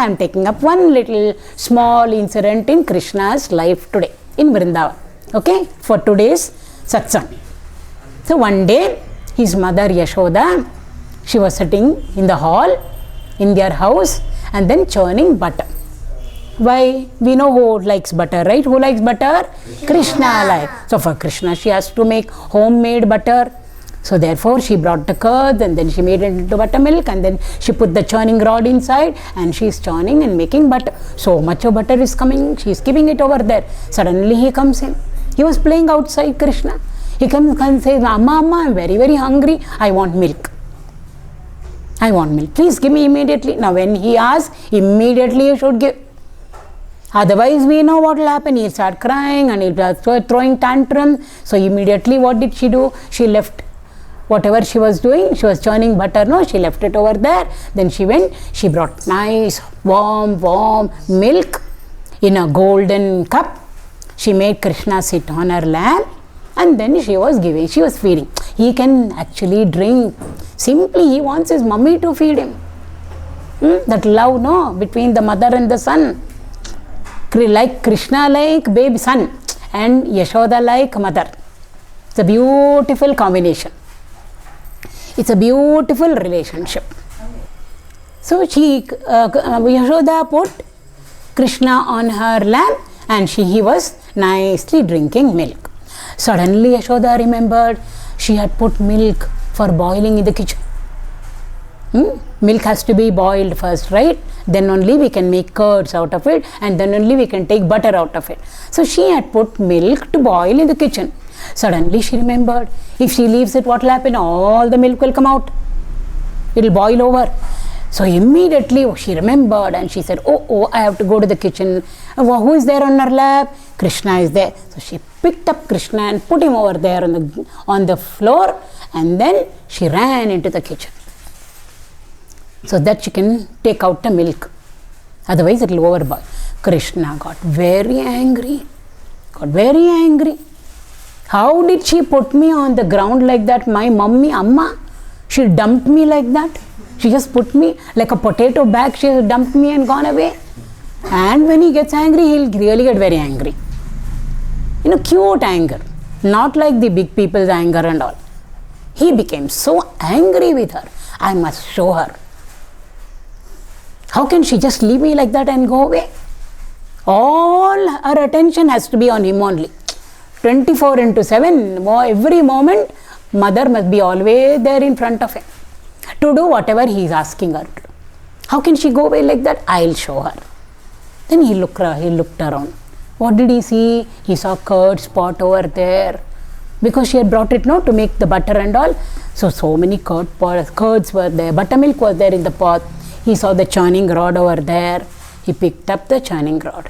I am taking up one little small incident in Krishna's life today in Vrindavan. Okay, for today's satsang. So one day, his mother Yashoda, she was sitting in the hall in their house and then churning butter. Why? We know who likes butter, right? Who likes butter? Krishna likes. So for Krishna, she has to make homemade butter. So therefore, she brought the curd and then she made it into buttermilk and then she put the churning rod inside and she is churning and making butter. So much of butter is coming, she is keeping it over there. Suddenly he comes in. He was playing outside, Krishna. He comes and says, Amma, Amma, I am very, very hungry. I want milk. I want milk. Please give me immediately. Now when he asks, immediately you should give. Otherwise, we know what will happen. He'll start crying and he'll start throwing tantrum. So immediately what did she do? She left whatever she was doing. She was churning butter. No, she left it over there. Then she went. She brought nice, warm milk in a golden cup. She made Krishna sit on her lap. And then she was giving. She was feeding. He can actually drink. Simply, he wants his mummy to feed him. That love, no, between the mother and the son. Like Krishna like baby son and Yashoda like mother. It's a beautiful combination. It's a beautiful relationship. So Yashoda put Krishna on her lap and he was nicely drinking milk. Suddenly Yashoda remembered she had put milk for boiling in the kitchen. Milk has to be boiled first, right? Then only we can make curds out of it and then only we can take butter out of it. So she had put milk to boil in the kitchen. Suddenly she remembered, if she leaves it, what will happen? All the milk will come out. It will boil over. So immediately she remembered and she said, oh, I have to go to the kitchen. Who is there on her lap? Krishna is there. So she picked up Krishna and put him over there on the floor and then she ran into the kitchen, so that she can take out the milk. Otherwise it will overboil. Krishna got very angry. How did she put me on the ground like that? My mummy, Amma, she dumped me like that. She just put me like a potato bag. She dumped me and gone away. And when he gets angry, he'll really get very angry. Cute anger. Not like the big people's anger and all. He became so angry with her. I must show her. How can she just leave me like that and go away? All her attention has to be on him only. 24/7, every moment, mother must be always there in front of him to do whatever he is asking her to do. How can she go away like that? I'll show her. Then he looked around. What did he see? He saw curd spot over there. Because she had brought it to make the butter and all. So many curds were there. Buttermilk was there in the pot. He saw the churning rod over there. He picked up the churning rod.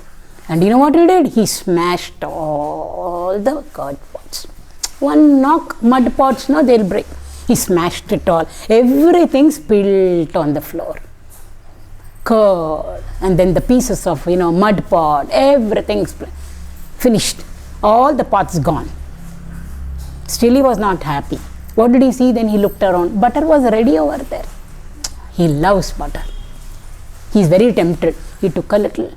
And you know what he did? He smashed all the curd pots. One knock, mud pots, they'll break. He smashed it all. Everything spilled on the floor. Curd. And then the pieces of, mud pot. Everything finished. All the pots gone. Still he was not happy. What did he see? Then he looked around. Butter was ready over there. He loves butter. He is very tempted. He took a little,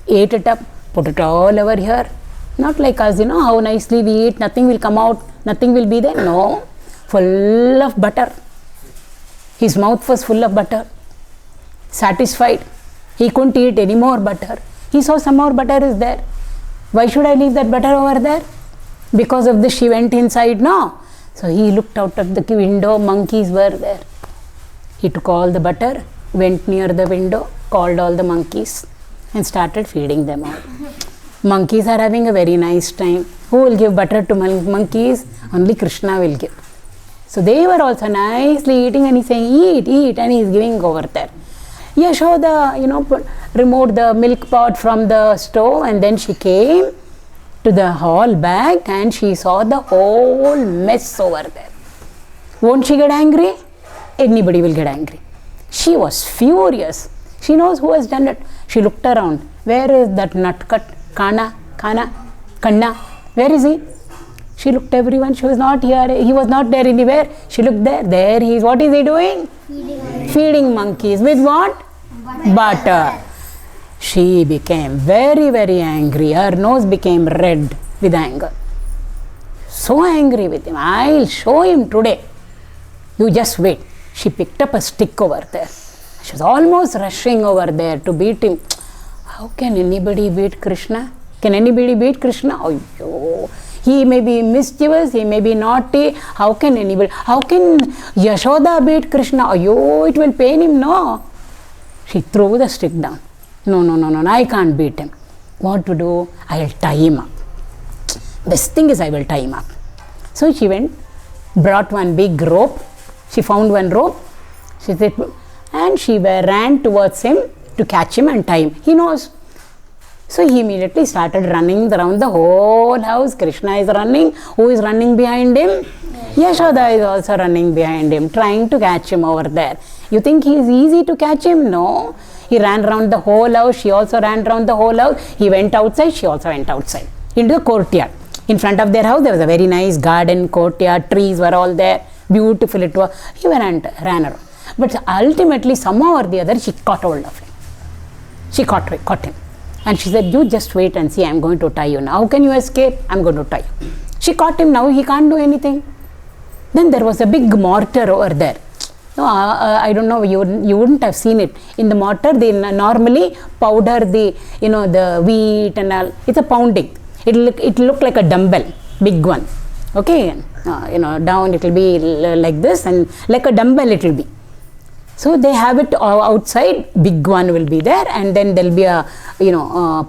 ate it up, put it all over here. Not like us, how nicely we eat, nothing will come out, nothing will be there. No, full of butter. His mouth was full of butter. Satisfied. He couldn't eat any more butter. He saw some more butter is there. Why should I leave that butter over there? Because of this she went inside, no. So he looked out of the window, monkeys were there. He took all the butter, went near the window, called all the monkeys and started feeding them all. Monkeys are having a very nice time. Who will give butter to monkeys? Only Krishna will give. So they were also nicely eating and he's saying, eat, eat, and he's giving over there. Yashoda, removed the milk pot from the stove and then she came to the hall back and she saw the whole mess over there. Won't she get angry? Anybody will get angry. She was furious. She knows who has done it. She looked around. Where is that nutcut? Kanna? Where is he? She looked everyone. She was not here. He was not there anywhere. She looked there. There he is. What is he doing? Feeding monkeys. With what? Butter. She became very, very angry. Her nose became red with anger. So angry with him. I'll show him today. You just wait. She picked up a stick over there. She was almost rushing over there to beat him. How can anybody beat Krishna? Can anybody beat Krishna? Oh, he may be mischievous, he may be naughty. How can anybody? How can Yashoda beat Krishna? Oh, it will pain him. No. She threw the stick down. No, I can't beat him. What to do? I'll tie him up. Best thing is I will tie him up. So she went, brought one big rope. She found one rope. She said, and she ran towards him to catch him and tie him. He knows. So he immediately started running around the whole house. Krishna is running. Who is running behind him? Yashoda is also running behind him, trying to catch him over there. You think he is easy to catch him? No. He ran around the whole house. She also ran around the whole house. He went outside. She also went outside into the courtyard. In front of their house, there was a very nice garden, courtyard, trees were all there. Beautiful it was. He ran around. But ultimately, somehow or the other, she caught hold of him. She caught him. And she said, you just wait and see, I'm going to tie you now. How can you escape? I'm going to tie you. She caught him, now he can't do anything. Then there was a big mortar over there. No, I don't know, you wouldn't have seen it. In the mortar, they normally powder the, the wheat and all. It's a pounding. It look like a dumbbell, big one. Okay, down it will be like this, and like a dumbbell it will be. So they have it outside, big one will be there, and then there will be a,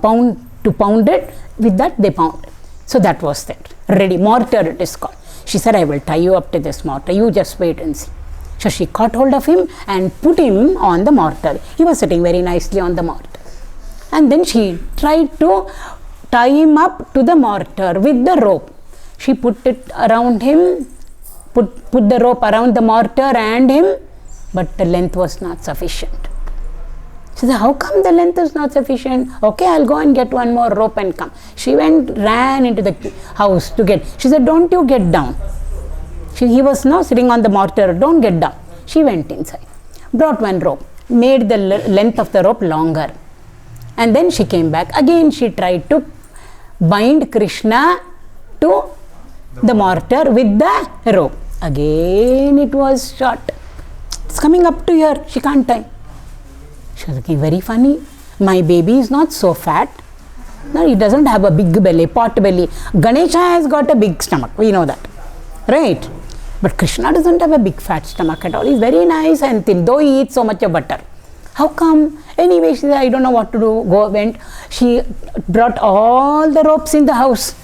pound to pound it. With that they pound. So that was that. Ready, mortar it is called. She said, I will tie you up to this mortar. You just wait and see. So she caught hold of him and put him on the mortar. He was sitting very nicely on the mortar. And then she tried to tie him up to the mortar with the rope. She put it around him, put the rope around the mortar and him, but the length was not sufficient. She said, how come the length is not sufficient? Okay, I'll go and get one more rope and come. She ran into the house to get. She said, don't you get down. He was now sitting on the mortar. Don't get down. She went inside, brought one rope, made the length of the rope longer. And then she came back. Again, she tried to bind Krishna to the mortar with the rope. Again, it was short. It's coming up to here. She can't tie. She was looking very funny. My baby is not so fat. No, he doesn't have a big belly, pot belly. Ganesha has got a big stomach. We know that. Right? But Krishna doesn't have a big fat stomach at all. He's very nice and thin, though he eats so much of butter. How come? Anyway, she said, I don't know what to do. Went. She brought all the ropes in the house.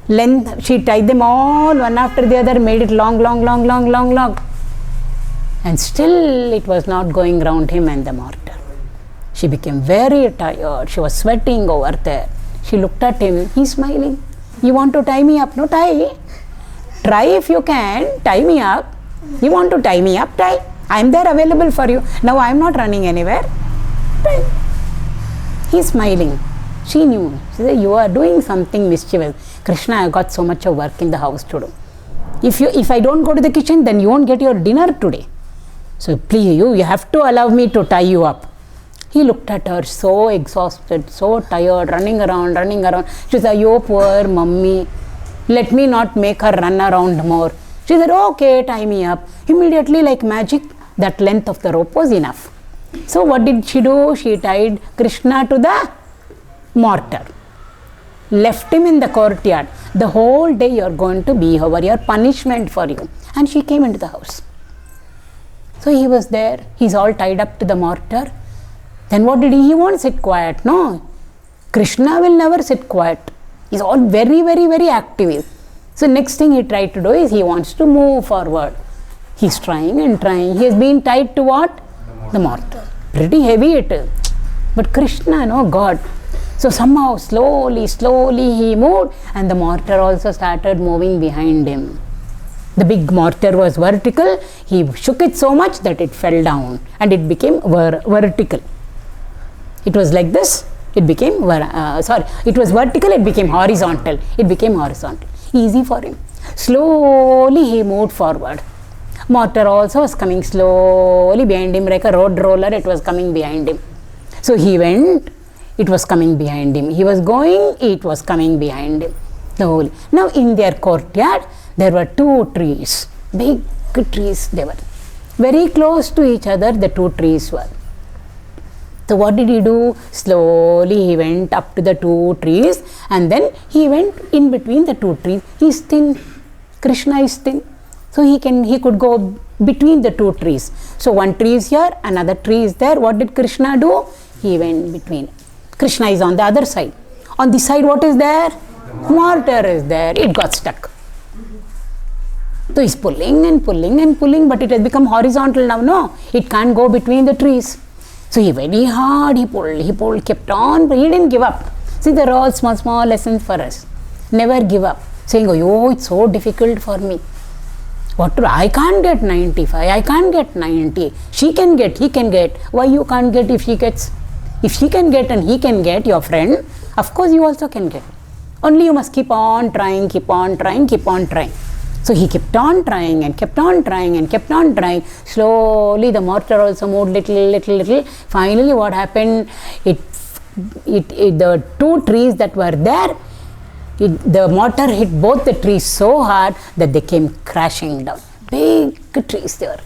Length, she tied them all one after the other, made it long. And still it was not going round him and the mortar. She became very tired. She was sweating over there. She looked at him. He's smiling. You want to tie me up? No, tie. Try if you can. Tie me up. You want to tie me up? Tie. I'm there available for you. Now I'm not running anywhere. Tie. He's smiling. She knew. She said, you are doing something mischievous. Krishna, I got so much of work in the house to do. If I don't go to the kitchen, then you won't get your dinner today. So please, you have to allow me to tie you up. He looked at her, so exhausted, so tired, running around. She said, you poor mummy, let me not make her run around more. She said, okay, tie me up. Immediately, like magic, that length of the rope was enough. So what did she do? She tied Krishna to the mortar. Left him in the courtyard. The whole day you are going to be over your punishment for you. And she came into the house. So he was there. He's all tied up to the mortar. Then what did he? He won't sit quiet. No. Krishna will never sit quiet. He's all very, very, very active. So next thing he tried to do is he wants to move forward. He's trying and trying. He has been tied to what? The mortar. Pretty heavy it is. But Krishna, no, God. So somehow slowly he moved and the mortar also started moving behind him. The big mortar was vertical. He shook it so much that it fell down and it became vertical. It was like this. It became, it was vertical, it became horizontal. Easy for him. Slowly he moved forward. Mortar also was coming slowly behind him, like a road roller, it was coming behind him. So he went, it was coming behind him. He was going, it was coming behind him. The whole. Now in their courtyard, there were 2 trees, big trees they were. Very close to each other, the 2 trees were. So what did he do? Slowly he went up to the 2 trees and then he went in between the 2 trees. He is thin. Krishna is thin. So he could go between the 2 trees. So one tree is here, another tree is there. What did Krishna do? He went between. Krishna is on the other side. On this side, what is there? Mortar is there. It got stuck. So he's pulling and pulling and pulling, but it has become horizontal now. No, it can't go between the trees. So he very hard, he pulled, kept on, but he didn't give up. See, they're all small lessons for us. Never give up. Saying, oh, it's so difficult for me. What to do? I can't get 95, I can't get 90. She can get, he can get. Why you can't get if she gets? If she can get and he can get, your friend, of course you also can get. Only you must keep on trying, keep on trying, keep on trying. So he kept on trying and kept on trying and kept on trying. Slowly the mortar also moved little. Finally what happened? The 2 trees that were there, the mortar hit both the trees so hard that they came crashing down. Big trees they were.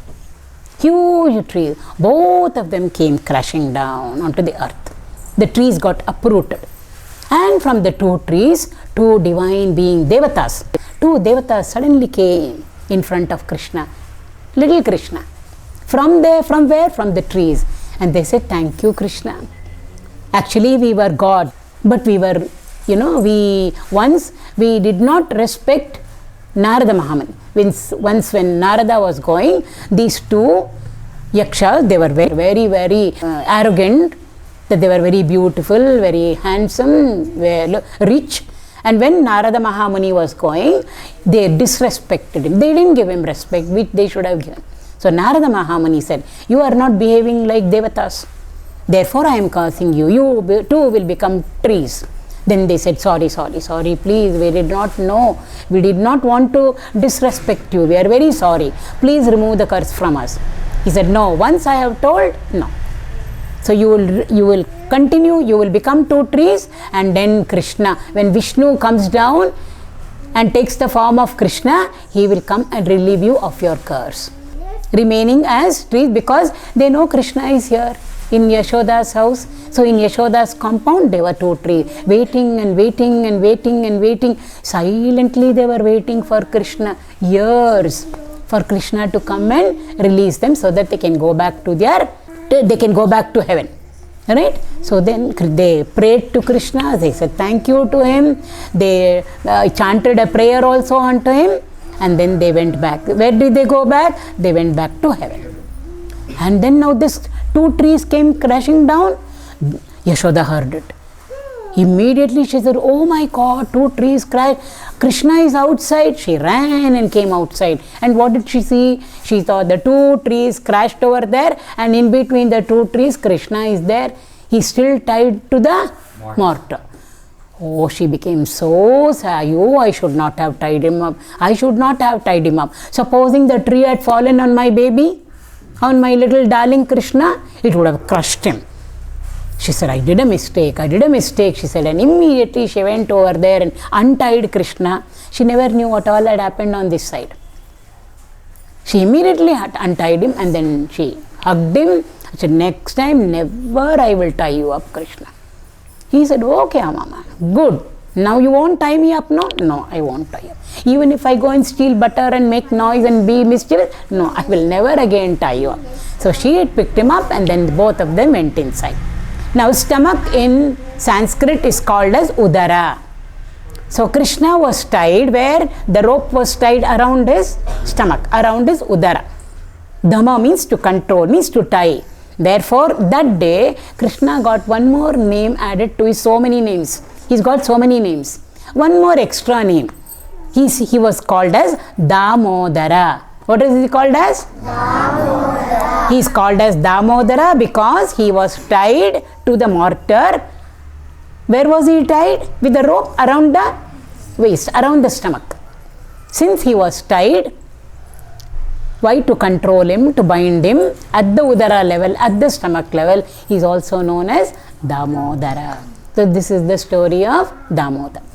Huge trees. Both of them came crashing down onto the earth. The trees got uprooted. And from the 2 trees, 2 divine beings, devatas. 2 devatas suddenly came in front of Krishna. Little Krishna. From there, from where? From the trees. And they said, thank you, Krishna. Actually, we were God, but we were, we did not respect Narada Mahamani. Once when Narada was going, these 2 yakshas, they were very arrogant, that they were very beautiful, very handsome, very rich. And when Narada Mahamuni was going, they disrespected him. They didn't give him respect, which they should have given. So Narada Mahamuni said, you are not behaving like devatas. Therefore I am causing you. You too will become trees. Then they said, sorry, please, we did not know. We did not want to disrespect you. We are very sorry. Please remove the curse from us. He said, no, once I have told, no. So you will continue, you will become 2 trees, and then Krishna, when Vishnu comes down and takes the form of Krishna, he will come and relieve you of your curse. Remaining as trees, because they know Krishna is here in Yashoda's house. So in Yashoda's compound, there were 2 trees, waiting. Silently they were waiting for Krishna, years, for Krishna to come and release them so that they can go back to heaven. Right? So then they prayed to Krishna, they said thank you to him, they chanted a prayer also unto him, and then they went back. Where did they go back? They went back to heaven. And then now this 2 trees came crashing down. Yashoda heard it. Immediately she said, oh my God, 2 trees crashed. Krishna is outside. She ran and came outside. And what did she see? She saw the 2 trees crashed over there, and in between the 2 trees, Krishna is there. He's still tied to the mortar. Oh, she became so sad. Oh, I should not have tied him up. I should not have tied him up. Supposing the tree had fallen on my baby, on my little darling Krishna, it would have crushed him. She said, I did a mistake, she said, and immediately she went over there and untied Krishna. She never knew what all had happened on this side. She immediately had untied him, and then she hugged him. She said, next time, never I will tie you up, Krishna. He said, okay, Mama, good. Now you won't tie me up, no? No, I won't tie you up. Even if I go and steal butter and make noise and be mischievous, no, I will never again tie you up. So she had picked him up, and then both of them went inside. Now stomach in Sanskrit is called as Udara. So Krishna was tied where the rope was tied around his stomach, around his Udara. Dhamma means to control, means to tie. Therefore that day Krishna got one more name added to his so many names. He's got so many names. One more extra name. He was called as Damodara. What is he called as? Damodara. He is called as Damodara because he was tied to the mortar. Where was he tied? With the rope around the waist, around the stomach. Since he was tied, Why? To control him, to bind him at the udara level, at the stomach level. He is also known as Damodara. So this is the story of Damodara.